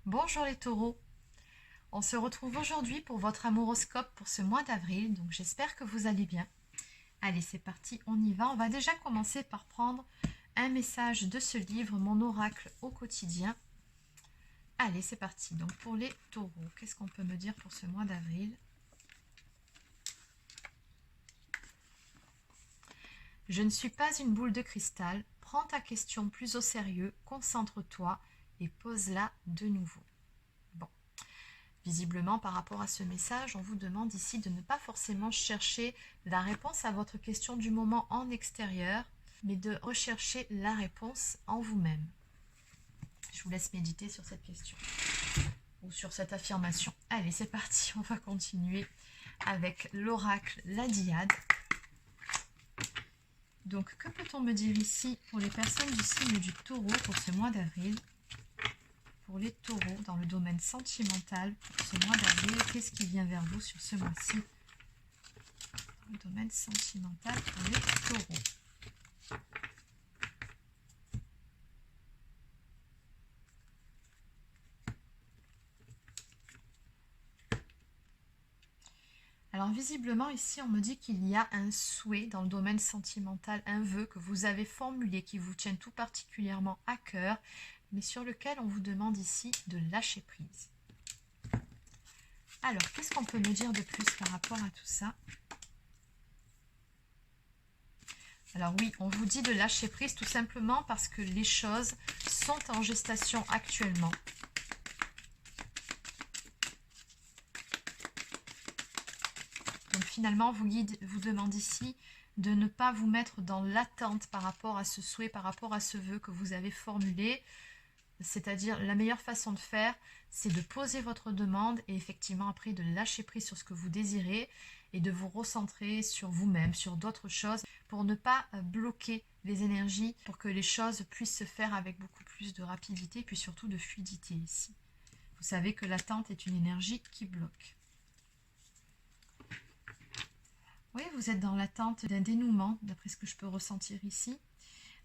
Bonjour les taureaux, on se retrouve aujourd'hui pour votre amouroscope pour ce mois d'avril, donc j'espère que vous allez bien. Allez, c'est parti, on y va. On va déjà commencer par prendre un message de ce livre, Mon oracle au quotidien. Allez, c'est parti. Donc pour les taureaux, qu'est-ce qu'on peut me dire pour ce mois d'avril? Je ne suis pas une boule de cristal. Prends ta question plus au sérieux, concentre-toi et pose-la de nouveau. Bon. Visiblement, par rapport à ce message, on vous demande ici de ne pas forcément chercher la réponse à votre question du moment en extérieur, mais de rechercher la réponse en vous-même. Je vous laisse méditer sur cette question ou sur cette affirmation. Allez, c'est parti, on va continuer avec l'oracle, la Diade. Donc, que peut-on me dire ici pour les personnes du signe du Taureau pour ce mois d'avril? Pour les taureaux, dans le domaine sentimental, pour ce mois d'avril, qu'est-ce qui vient vers vous sur ce mois-ci? Dans le domaine sentimental pour les taureaux. Alors visiblement ici on me dit qu'il y a un souhait dans le domaine sentimental, un vœu que vous avez formulé, qui vous tient tout particulièrement à cœur, mais sur lequel on vous demande ici de lâcher prise. Alors qu'est-ce qu'on peut me dire de plus par rapport à tout ça? Alors oui, on vous dit de lâcher prise tout simplement parce que les choses sont en gestation actuellement. Donc finalement, vos guides vous demandent ici de ne pas vous mettre dans l'attente par rapport à ce souhait, par rapport à ce vœu que vous avez formulé. C'est-à-dire, la meilleure façon de faire, c'est de poser votre demande et effectivement après de lâcher prise sur ce que vous désirez et de vous recentrer sur vous-même, sur d'autres choses pour ne pas bloquer les énergies, pour que les choses puissent se faire avec beaucoup plus de rapidité et puis surtout de fluidité ici. Vous savez que l'attente est une énergie qui bloque. Oui, vous êtes dans l'attente d'un dénouement, d'après ce que je peux ressentir ici.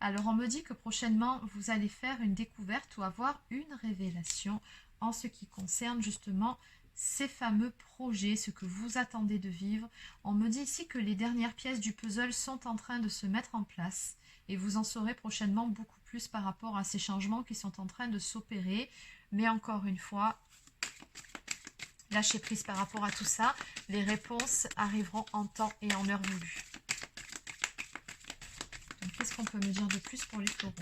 Alors, on me dit que prochainement, vous allez faire une découverte ou avoir une révélation en ce qui concerne justement ces fameux projets, ce que vous attendez de vivre. On me dit ici que les dernières pièces du puzzle sont en train de se mettre en place et vous en saurez prochainement beaucoup plus par rapport à ces changements qui sont en train de s'opérer. Mais encore une fois, lâchez prise par rapport à tout ça. Les réponses arriveront en temps et en heure voulue. Qu'est-ce qu'on peut me dire de plus pour les taureaux?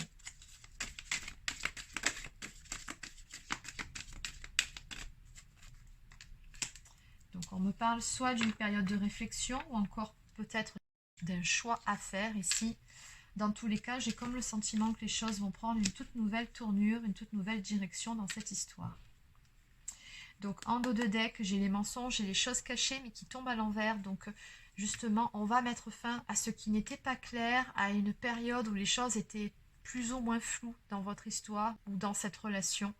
Donc on me parle soit d'une période de réflexion ou encore peut-être d'un choix à faire ici. Dans tous les cas, j'ai comme le sentiment que les choses vont prendre une toute nouvelle tournure, une toute nouvelle direction dans cette histoire. Donc en dos de deck, j'ai les mensonges et les choses cachées mais qui tombent à l'envers. Donc justement, on va mettre fin à ce qui n'était pas clair, à une période où les choses étaient plus ou moins floues dans votre histoire ou dans cette relation.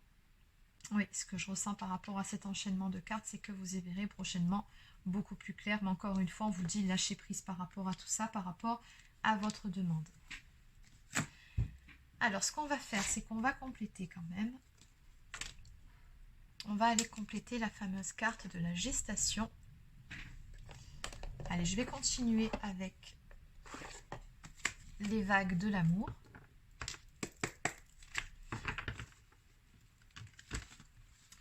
Oui, ce que je ressens par rapport à cet enchaînement de cartes, c'est que vous y verrez prochainement beaucoup plus clair. Mais encore une fois, on vous dit lâcher prise par rapport à tout ça, par rapport à votre demande. Alors, ce qu'on va faire, c'est qu'on va compléter quand même. On va aller compléter la fameuse carte de la gestation. Allez, je vais continuer avec les vagues de l'amour.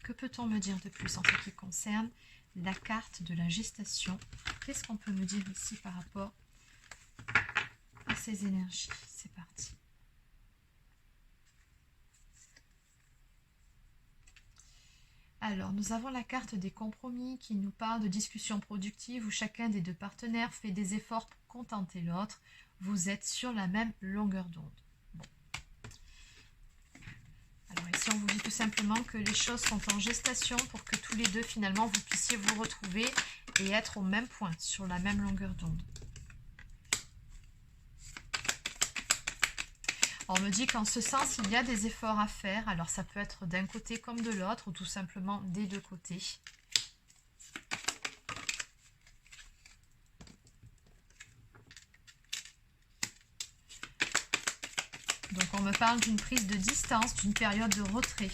Que peut-on me dire de plus en ce qui concerne la carte de la gestation? Qu'est-ce qu'on peut me dire ici par rapport à ces énergies? C'est parti. Alors, nous avons la carte des compromis qui nous parle de discussions productives où chacun des deux partenaires fait des efforts pour contenter l'autre. Vous êtes sur la même longueur d'onde. Bon. Alors ici, on vous dit tout simplement que les choses sont en gestation pour que tous les deux, finalement, vous puissiez vous retrouver et être au même point, sur la même longueur d'onde. On me dit qu'en ce sens, il y a des efforts à faire. Alors, ça peut être d'un côté comme de l'autre, ou tout simplement des deux côtés. Donc, on me parle d'une prise de distance, d'une période de retrait.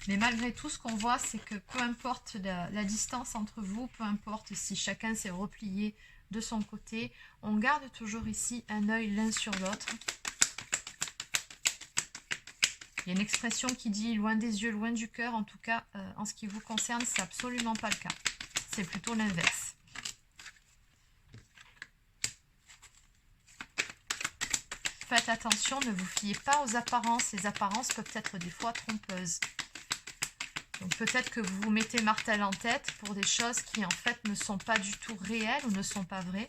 Mais malgré tout, ce qu'on voit, c'est que peu importe la distance entre vous, peu importe si chacun s'est replié de son côté, on garde toujours ici un œil l'un sur l'autre. Il y a une expression qui dit loin des yeux, loin du cœur. En tout cas, en ce qui vous concerne, c'est absolument pas le cas. C'est plutôt l'inverse. Faites attention, ne vous fiez pas aux apparences. Les apparences peuvent être des fois trompeuses. Donc peut-être que vous vous mettez martel en tête pour des choses qui en fait ne sont pas du tout réelles ou ne sont pas vraies.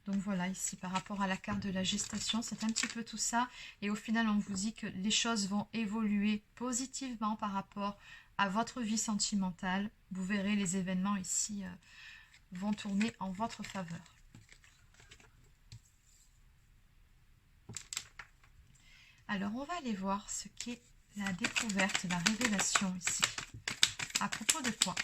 Donc voilà, ici par rapport à la carte de la gestation, c'est un petit peu tout ça. Et au final, on vous dit que les choses vont évoluer positivement par rapport à votre vie sentimentale. Vous verrez, les événements ici vont tourner en votre faveur. Alors, on va aller voir ce qu'est la découverte, la révélation ici. À propos de quoi?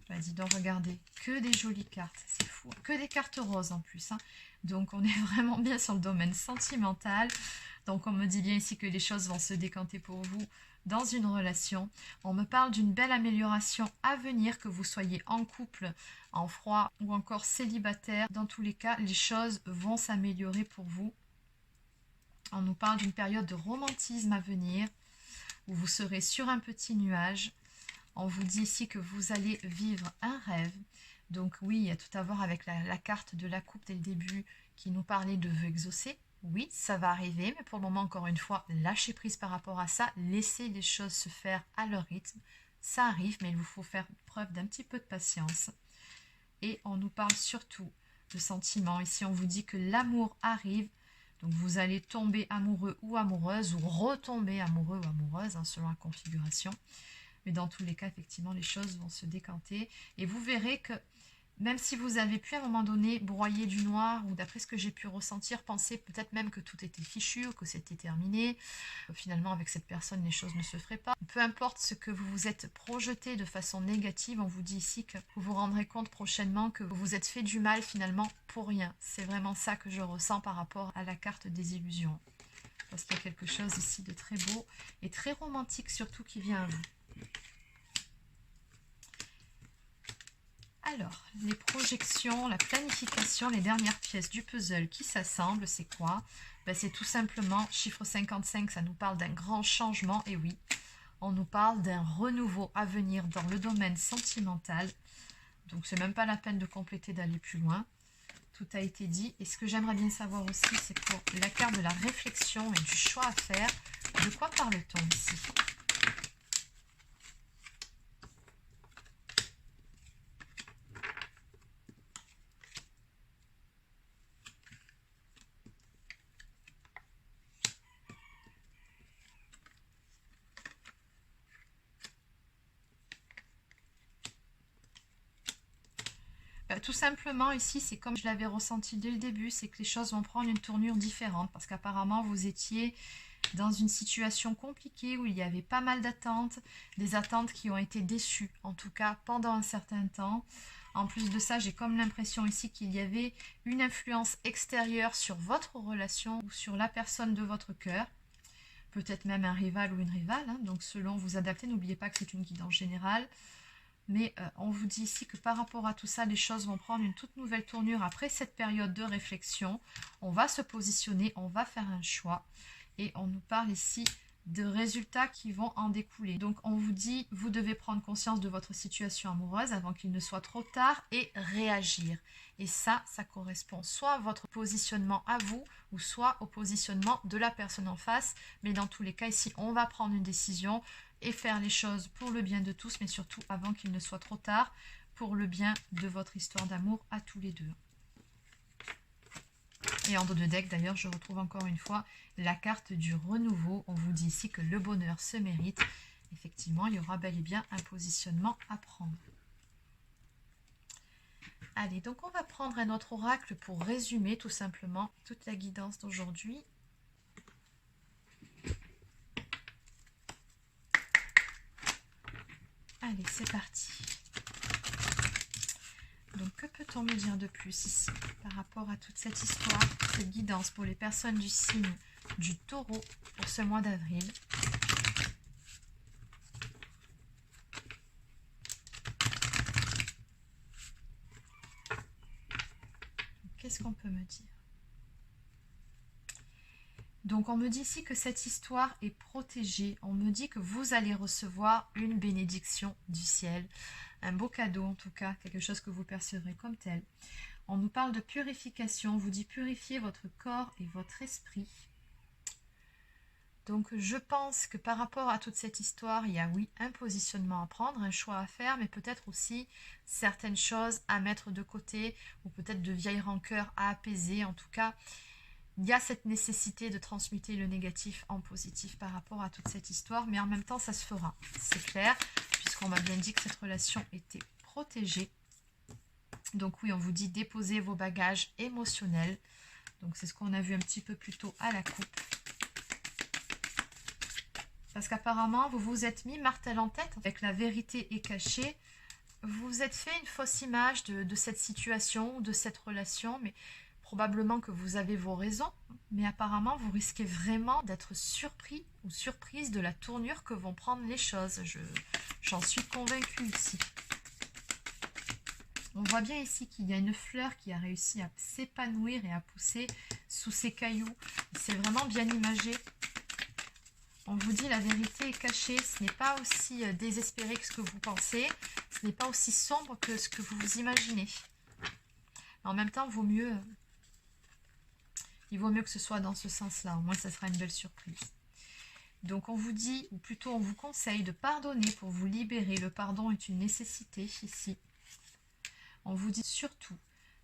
Bah, dis donc, regardez, que des jolies cartes, c'est fou. Que des cartes roses en plus. Hein. Donc, on est vraiment bien sur le domaine sentimental. Donc, on me dit bien ici que les choses vont se décanter pour vous dans une relation. On me parle d'une belle amélioration à venir, que vous soyez en couple, en froid ou encore célibataire. Dans tous les cas, les choses vont s'améliorer pour vous. On nous parle d'une période de romantisme à venir, où vous serez sur un petit nuage. On vous dit ici que vous allez vivre un rêve. Donc oui, il y a tout à voir avec la carte de la coupe dès le début qui nous parlait de vœux exaucés. Oui, ça va arriver, mais pour le moment, encore une fois, lâchez prise par rapport à ça. Laissez les choses se faire à leur rythme. Ça arrive, mais il vous faut faire preuve d'un petit peu de patience. Et on nous parle surtout de sentiments. Ici, on vous dit que l'amour arrive. Donc, vous allez tomber amoureux ou amoureuse, ou retomber amoureux ou amoureuse, hein, selon la configuration. Mais dans tous les cas, effectivement, les choses vont se décanter. Et vous verrez que même si vous avez pu à un moment donné broyer du noir, ou d'après ce que j'ai pu ressentir, penser peut-être même que tout était fichu, ou que c'était terminé, finalement avec cette personne les choses ne se feraient pas. Peu importe ce que vous vous êtes projeté de façon négative, on vous dit ici que vous vous rendrez compte prochainement que vous vous êtes fait du mal finalement pour rien. C'est vraiment ça que je ressens par rapport à la carte des illusions. Parce qu'il y a quelque chose ici de très beau et très romantique surtout qui vient à vous. Alors, les projections, la planification, les dernières pièces du puzzle qui s'assemblent, c'est quoi? Ben, c'est tout simplement, chiffre 55, ça nous parle d'un grand changement, et oui, on nous parle d'un renouveau à venir dans le domaine sentimental. Donc, c'est même pas la peine de compléter, d'aller plus loin. Tout a été dit. Et ce que j'aimerais bien savoir aussi, c'est pour la carte de la réflexion et du choix à faire, de quoi parle-t-on ici? Tout simplement ici, c'est comme je l'avais ressenti dès le début, c'est que les choses vont prendre une tournure différente parce qu'apparemment vous étiez dans une situation compliquée où il y avait pas mal d'attentes, des attentes qui ont été déçues, en tout cas pendant un certain temps. En plus de ça, j'ai comme l'impression ici qu'il y avait une influence extérieure sur votre relation ou sur la personne de votre cœur. Peut-être même un rival ou une rivale, hein, donc selon vous adaptez, n'oubliez pas que c'est une guidance générale. Mais on vous dit ici que par rapport à tout ça, les choses vont prendre une toute nouvelle tournure après cette période de réflexion. On va se positionner, on va faire un choix. Et on nous parle ici de résultats qui vont en découler. Donc on vous dit, vous devez prendre conscience de votre situation amoureuse avant qu'il ne soit trop tard et réagir. Et ça correspond soit à votre positionnement à vous, ou soit au positionnement de la personne en face. Mais dans tous les cas, ici, on va prendre une décision et faire les choses pour le bien de tous, mais surtout avant qu'il ne soit trop tard, pour le bien de votre histoire d'amour à tous les deux. Et en dos de deck, d'ailleurs, je retrouve encore une fois la carte du renouveau. On vous dit ici que le bonheur se mérite. Effectivement, il y aura bel et bien un positionnement à prendre. Allez, donc on va prendre un autre oracle pour résumer tout simplement toute la guidance d'aujourd'hui. Allez, c'est parti. Donc, que peut-on me dire de plus ici par rapport à toute cette histoire, cette guidance pour les personnes du signe du Taureau pour ce mois d'avril? Qu'est-ce qu'on peut me dire? Donc, on me dit ici que cette histoire est protégée. On me dit que vous allez recevoir une bénédiction du ciel. Un beau cadeau, en tout cas, quelque chose que vous percevrez comme tel. On nous parle de purification. On vous dit purifier votre corps et votre esprit. Donc, je pense que par rapport à toute cette histoire, il y a, oui, un positionnement à prendre, un choix à faire, mais peut-être aussi certaines choses à mettre de côté, ou peut-être de vieilles rancœurs à apaiser. En tout cas, il y a cette nécessité de transmuter le négatif en positif par rapport à toute cette histoire, mais en même temps, ça se fera, c'est clair, puisqu'on m'a bien dit que cette relation était protégée. Donc oui, on vous dit déposer vos bagages émotionnels. Donc c'est ce qu'on a vu un petit peu plus tôt à la coupe. Parce qu'apparemment, vous vous êtes mis martel en tête, avec la vérité est cachée. Vous vous êtes fait une fausse image de cette situation, de cette relation, mais probablement que vous avez vos raisons, mais apparemment vous risquez vraiment d'être surpris ou surprise de la tournure que vont prendre les choses. J'en suis convaincue ici. On voit bien ici qu'il y a une fleur qui a réussi à s'épanouir et à pousser sous ces cailloux. C'est vraiment bien imagé. On vous dit la vérité est cachée, ce n'est pas aussi désespéré que ce que vous pensez, ce n'est pas aussi sombre que ce que vous vous imaginez. En même temps, il vaut mieux que ce soit dans ce sens-là, au moins ça sera une belle surprise. Donc on vous dit, ou plutôt on vous conseille de pardonner pour vous libérer. Le pardon est une nécessité ici. On vous dit surtout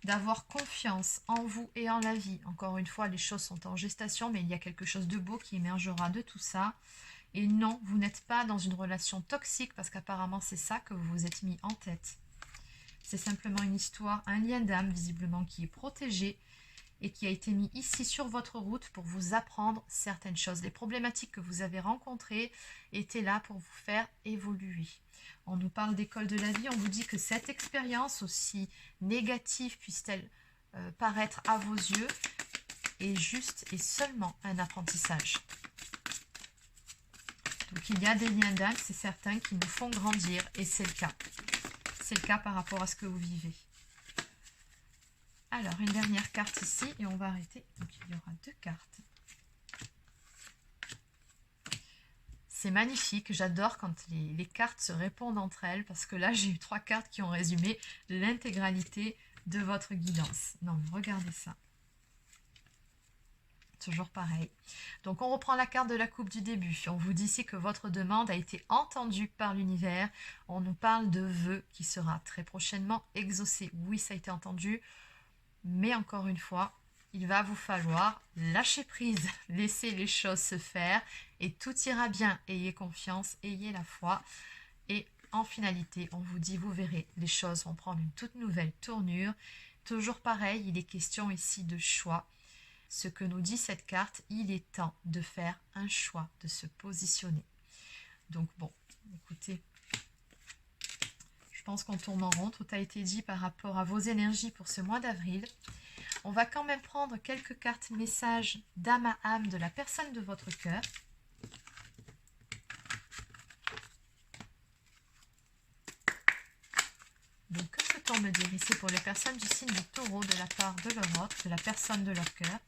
d'avoir confiance en vous et en la vie. Encore une fois, les choses sont en gestation, mais il y a quelque chose de beau qui émergera de tout ça. Et non, vous n'êtes pas dans une relation toxique, parce qu'apparemment c'est ça que vous vous êtes mis en tête. C'est simplement une histoire, un lien d'âme visiblement qui est protégé et qui a été mis ici sur votre route pour vous apprendre certaines choses. Les problématiques que vous avez rencontrées étaient là pour vous faire évoluer. On nous parle d'école de la vie, on vous dit que cette expérience, aussi négative puisse-t-elle paraître à vos yeux, est juste et seulement un apprentissage. Donc il y a des liens d'âme, c'est certain, qui nous font grandir, et c'est le cas. C'est le cas par rapport à ce que vous vivez. Alors, une dernière carte ici, et on va arrêter. Donc, il y aura 2 cartes. C'est magnifique, j'adore quand les cartes se répondent entre elles, parce que là, j'ai eu 3 cartes qui ont résumé l'intégralité de votre guidance. Non, mais regardez ça. Toujours pareil. Donc, on reprend la carte de la coupe du début. On vous dit ici que votre demande a été entendue par l'univers. On nous parle de vœux qui sera très prochainement exaucé. Oui, ça a été entendu. Mais encore une fois, il va vous falloir lâcher prise, laisser les choses se faire et tout ira bien. Ayez confiance, ayez la foi. Et en finalité, on vous dit, vous verrez, les choses vont prendre une toute nouvelle tournure. Toujours pareil, il est question ici de choix. Ce que nous dit cette carte, il est temps de faire un choix, de se positionner. Donc bon, écoutez, je pense qu'on tourne en rond, tout a été dit par rapport à vos énergies pour ce mois d'avril. On va quand même prendre quelques cartes messages d'âme à âme de la personne de votre cœur. Donc, que peut-on me dire ici pour les personnes du signe du Taureau de la part de leur autre, de la personne de leur cœur?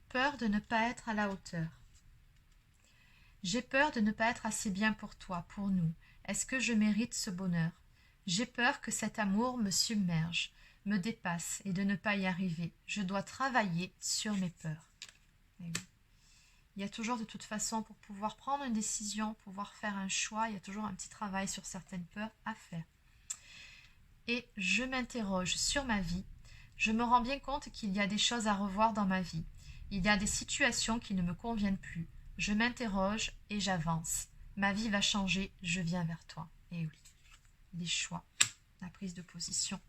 Peur de ne pas être à la hauteur. J'ai peur de ne pas être assez bien pour toi, pour nous. Est-ce que je mérite ce bonheur? J'ai peur que cet amour me submerge, me dépasse et de ne pas y arriver. Je dois travailler sur mes peurs. Et oui. Il y a toujours de toute façon, pour pouvoir prendre une décision, pouvoir faire un choix, il y a toujours un petit travail sur certaines peurs à faire. Et je m'interroge sur ma vie. Je me rends bien compte qu'il y a des choses à revoir dans ma vie. Il y a des situations qui ne me conviennent plus. Je m'interroge et j'avance. Ma vie va changer, je viens vers toi. Et oui, les choix, la prise de position.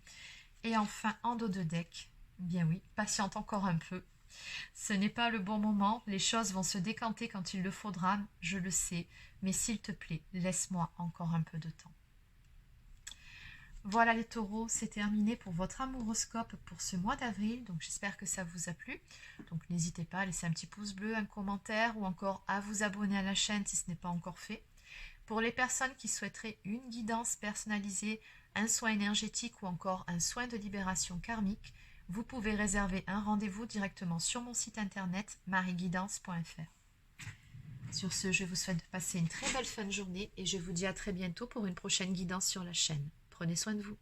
Et enfin, en dos de deck, bien oui, patiente encore un peu. Ce n'est pas le bon moment, les choses vont se décanter quand il le faudra, je le sais, mais s'il te plaît, laisse-moi encore un peu de temps. Voilà les taureaux, c'est terminé pour votre amouroscope pour ce mois d'avril, donc j'espère que ça vous a plu. Donc n'hésitez pas à laisser un petit pouce bleu, un commentaire ou encore à vous abonner à la chaîne si ce n'est pas encore fait. Pour les personnes qui souhaiteraient une guidance personnalisée, un soin énergétique ou encore un soin de libération karmique, vous pouvez réserver un rendez-vous directement sur mon site internet marieguidance.fr. Sur ce, je vous souhaite de passer une très belle fin de journée et je vous dis à très bientôt pour une prochaine guidance sur la chaîne. Prenez soin de vous.